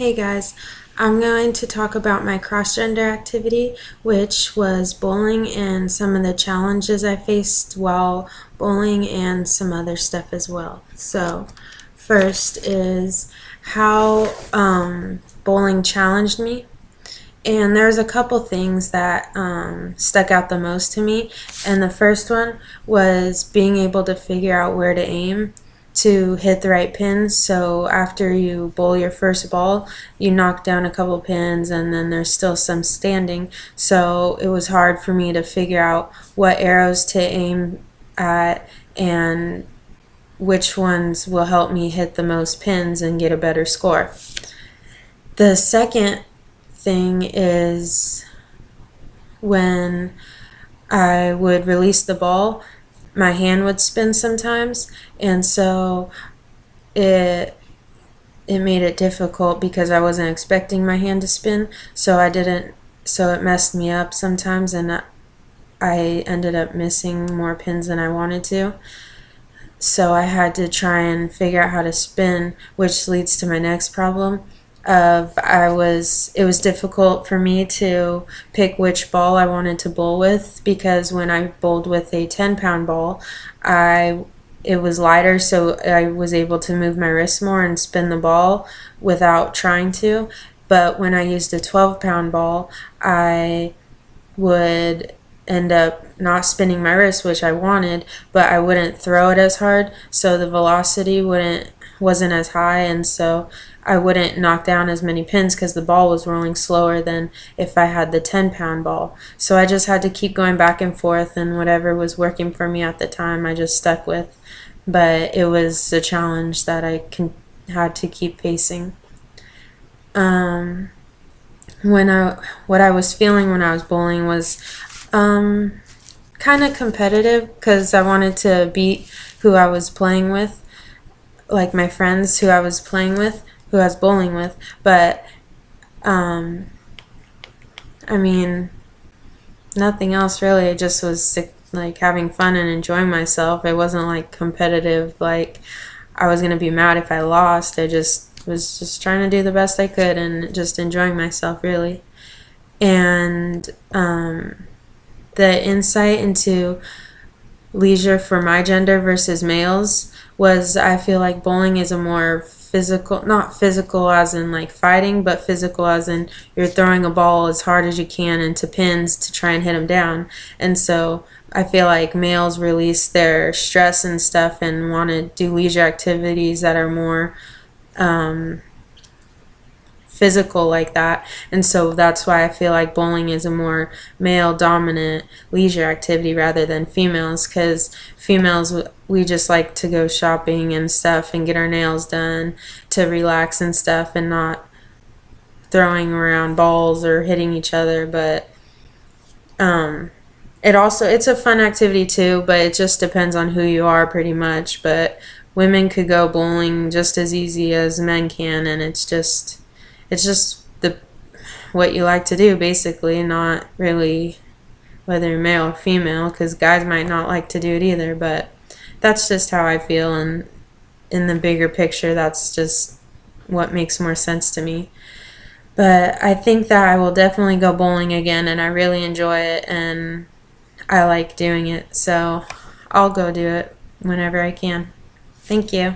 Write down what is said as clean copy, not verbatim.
Hey guys, I'm going to talk about my cross-gender activity, which was bowling and some of the challenges I faced while bowling and some other stuff as well. So, first is how bowling challenged me. And there's a couple things that stuck out the most to me. And the first one was being able to figure out where to aim to hit the right pins. So after you bowl your first ball, you knock down a couple pins and then there's still some standing. So it was hard for me to figure out what arrows to aim at and which ones will help me hit the most pins and get a better score. The second thing is when I would release the ball, my hand would spin sometimes, and so it made it difficult because I wasn't expecting my hand to spin, so it messed me up sometimes, and I ended up missing more pins than I wanted to. So I had to try and figure out how to spin, which leads to my next problem it was difficult for me to pick which ball I wanted to bowl with, because when I bowled with a 10-pound ball, it was lighter, so I was able to move my wrist more and spin the ball without trying to. But when I used a 12-pound ball, I would end up not spinning my wrist, which I wanted, but I wouldn't throw it as hard, so the velocity wasn't as high, and so I wouldn't knock down as many pins because the ball was rolling slower than if I had the 10-pound ball. So I just had to keep going back and forth, and whatever was working for me at the time I just stuck with. But it was a challenge that I had to keep facing. What I was feeling when I was bowling was kind of competitive, because I wanted to beat who I was playing with, like my friends who I was bowling with. But I mean, nothing else really. It just was like having fun and enjoying myself. It wasn't like competitive, like I was gonna be mad if I lost. I just was just trying to do the best I could and just enjoying myself, really. And the insight into leisure for my gender versus males was, I feel like bowling is a more physical, not physical as in like fighting, but physical as in you're throwing a ball as hard as you can into pins to try and hit them down. And so I feel like males release their stress and stuff and want to do leisure activities that are more physical like that. And so that's why I feel like bowling is a more male dominant leisure activity rather than females, because females, we just like to go shopping and stuff and get our nails done to relax and stuff, and not throwing around balls or hitting each other. But it's a fun activity too, but it just depends on who you are pretty much. But women could go bowling just as easy as men can, and it's just the what you like to do, basically, not really whether you're male or female, because guys might not like to do it either. But that's just how I feel, and in the bigger picture, that's just what makes more sense to me. But I think that I will definitely go bowling again, and I really enjoy it, and I like doing it, so I'll go do it whenever I can. Thank you.